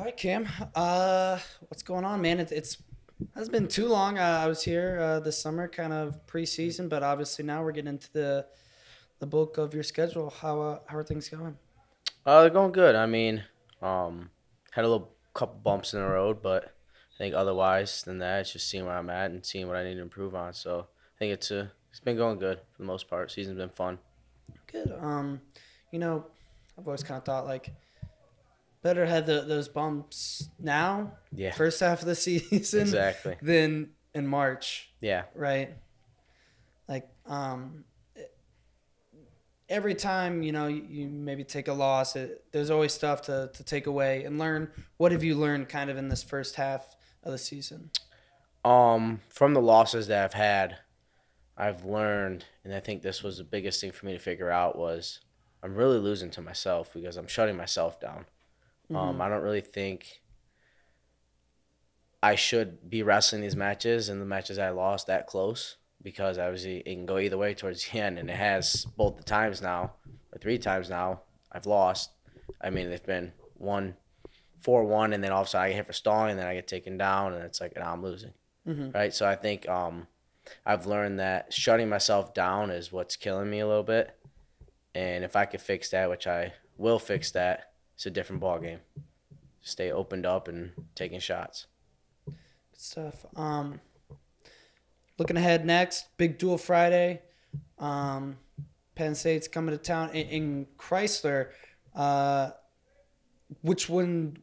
right, Cam. What's going on, man? It's hasn't been too long. I was here this summer, kind of preseason, but obviously now we're getting into the bulk of your schedule. How are things going? They're going good. I mean, had a little couple bumps in the road, but I think otherwise than that, it's just seeing where I'm at and seeing what I need to improve on. So I think it's been going good for the most part. Season's been fun. Good. You know, I've always kind of thought like better have those bumps now, Yeah, first half of the season, exactly. than in March, Yeah. right? Like every time you maybe take a loss, there's always stuff to take away and learn. What have you learned kind of in this first half of the season? From the losses that I've had, I've learned, and I think this was the biggest thing for me to figure out was I'm really losing to myself because I'm shutting myself down. Mm-hmm. I don't really think I should be wrestling these matches and the matches I lost that close because obviously it can go either way towards the end, and it has both the times now or three times now I've lost. I mean, they've been 1-4-1, and then all of a sudden I get hit for stalling, and then I get taken down, and it's like now I'm losing, Mm-hmm. right? So I think I've learned that shutting myself down is what's killing me a little bit, and if I could fix that, which I will fix that, it's a different ball game. Stay opened up and taking shots. Good stuff. Looking ahead next, big duel Friday. Um, Penn State's coming to town in Chrysler. Uh, which one?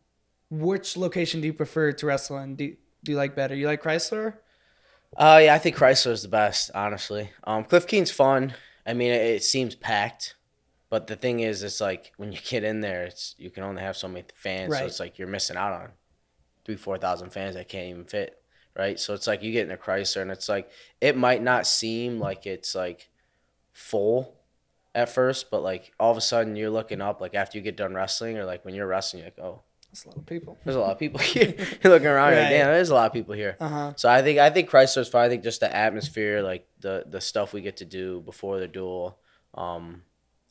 Which location do you prefer to wrestle in? Do you like better? You like Chrysler? Yeah, I think Chrysler's the best, honestly. Cliff Keene's fun. I mean, it seems packed, but the thing is, it's like when you get in there, it's you can only have so many fans, so Right. it's like you're missing out on 3,000-4,000 fans that can't even fit, right? So it's like you get in a Chrysler, and it's like it might not seem like it's like full at first, but like all of a sudden you're looking up, like after you get done wrestling, or like when you're wrestling, you're like, oh, That's a lot of people. there's a lot of people here. You're looking around, you're like, Right. damn, there's a lot of people here. Uh huh. So I think Chrysler's fine. I think just the atmosphere, like the stuff we get to do before the duel,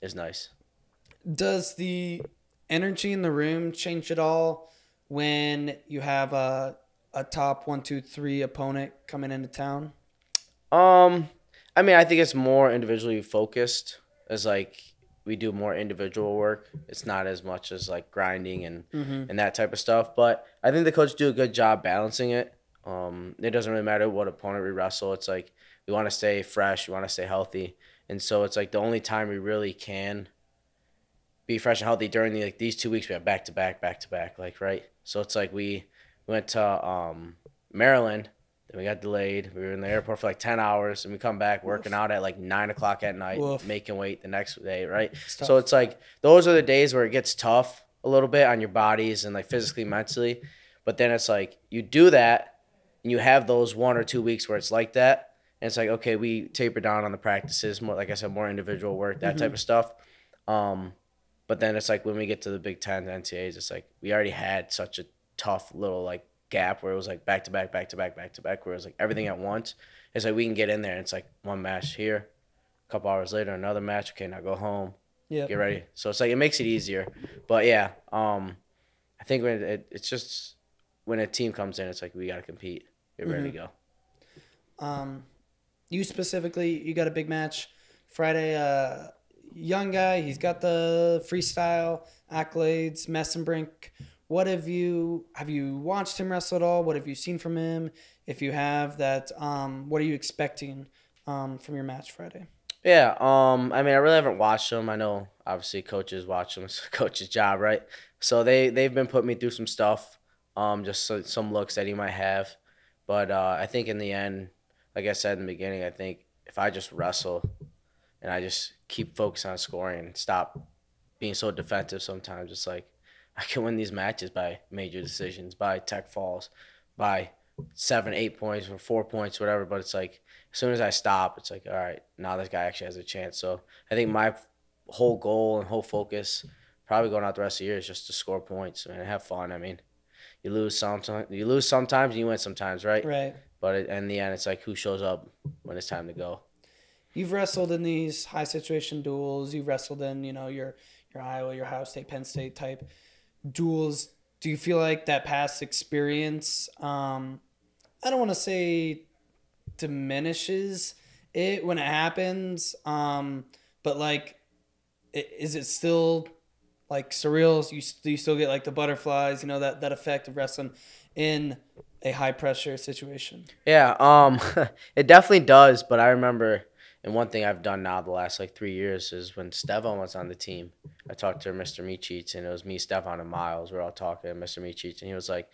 is nice. Does the energy in the room change at all when you have a top one, two, three opponent coming into town? Um, I mean, I think it's more individually focused. As like we do more individual work. It's not as much as like grinding and Mm-hmm. and that type of stuff. But I think the coach do a good job balancing it. It doesn't really matter what opponent we wrestle. It's like we want to stay fresh, we want to stay healthy, and so it's like the only time we really can be fresh and healthy during the like these 2 weeks we have back to back, like right. So it's like we went to Maryland, then we got delayed. We were in the airport for like 10 hours, and we come back working Oof. out at like 9 o'clock at night, Woof. making weight the next day, right? So Stuff. it's like those are the days where it gets tough a little bit on your bodies and like physically, mentally. But then it's like you do that, and you have those 1 or 2 weeks where it's like that. And it's like, okay, we taper down on the practices, more like I said, more individual work, that type Mm-hmm. of stuff. Um, but then it's like when we get to the Big Ten, the NCAAs, it's like we already had such a tough little like gap where it was like back to back, back to back, back to back, where it was like everything at once. It's like we can get in there and it's like one match here, a couple hours later, another match. Okay, now go home, get Yep. ready. So it's like it makes it easier. But yeah, I think when it's just when a team comes in, it's like we got to compete, get ready to Mm-hmm. go. Um, you specifically, you got a big match Friday. Young guy, he's got the freestyle accolades. Messenbrink. What have you watched him wrestle at all? What have you seen from him? If you have that, what are you expecting from your match Friday? Yeah, I mean, I really haven't watched them. I know, obviously, coaches watch them. It's a coach's job, right? So they've been putting me through some stuff, just some looks that he might have. But I think in the end, like I said in the beginning, I think if I just wrestle and I just keep focusing on scoring and stop being so defensive sometimes, it's like I can win these matches by major decisions, by tech falls, by 7, 8 points or 4 points, whatever. But it's like as soon as I stop, it's like, all right, now this guy actually has a chance. So I think my whole goal and whole focus, probably going out the rest of the year, is just to score points and have fun. I mean, you lose sometimes, and you win sometimes, right? Right. But in the end, it's like who shows up when it's time to go. You've wrestled in these high situation duels. You've wrestled in, your Iowa, your Ohio State, Penn State type duels. do you feel like that past experience, I don't want to say diminishes it when it happens, but like, is it still like surreal? Do you still get like the butterflies, that effect of wrestling in a high pressure situation? Yeah, it definitely does. But I remember, and one thing I've done now the last like 3 years is when Stefan was on the team, I talked to Mr. Michich, and it was me, Stefan, and Miles. We're all talking to Mr. Michich, and he was like,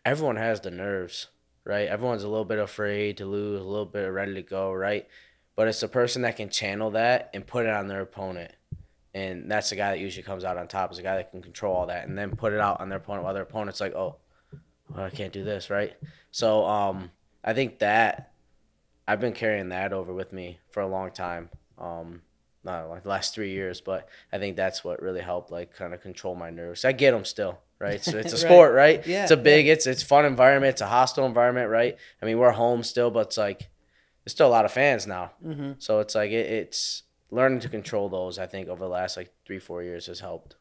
everyone has the nerves, right? Everyone's a little bit afraid to lose, a little bit ready to go, right? But it's the person that can channel that and put it on their opponent. And that's the guy that usually comes out on top, is the guy that can control all that and then put it out on their opponent while their opponent's like, oh, well, I can't do this, right? So I think that I've been carrying that over with me for a long time. Not like the last 3 years, but I think that's what really helped, like, kind of control my nerves. I get them still, right? So it's a sport, right? Yeah, It's a big, yeah. it's fun environment. It's a hostile environment, right? I mean, we're home still, but it's like there's still a lot of fans now. Mm-hmm. So it's like it's learning to control those. I think over the last like 3-4 years has helped.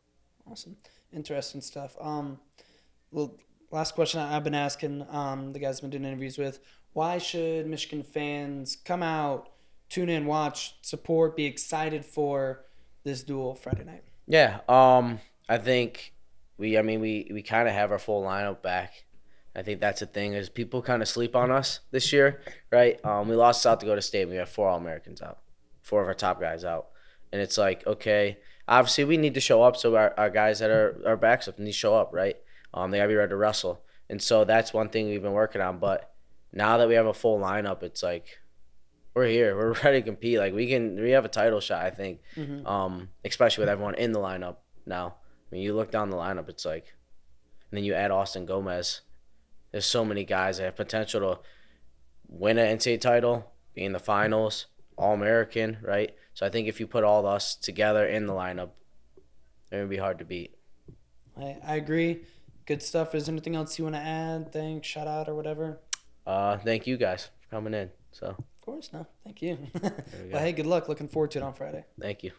Awesome, interesting stuff. Well, last question I've been asking the guys I've been doing interviews with: why should Michigan fans come out, tune in, watch, support, be excited for this duel Friday night? Yeah, I think we kind of have our full lineup back. I think that's the thing is people kind of sleep on us this year, right? We lost South Dakota State. We have 4 All-Americans out, 4 of our top guys out, and it's like, okay, obviously we need to show up, so our guys that are our backs up need to show up, right? They gotta be ready to wrestle, and so that's one thing we've been working on. But now that we have a full lineup, it's like we're here, we're ready to compete. Like we have a title shot, I think, especially with everyone in the lineup now. I mean, you look down the lineup, it's like, and then you add Austin Gomez. There's so many guys that have potential to win an NCAA title, be in the finals, All-American, right? So I think if you put all of us together in the lineup, they're going to be hard to beat. I agree. Good stuff. Is there anything else you want to add? Thanks, shout out, or whatever? Thank you guys for coming in. So, Of course, no. Thank you. Well, hey, good luck. Looking forward to it on Friday. thank you.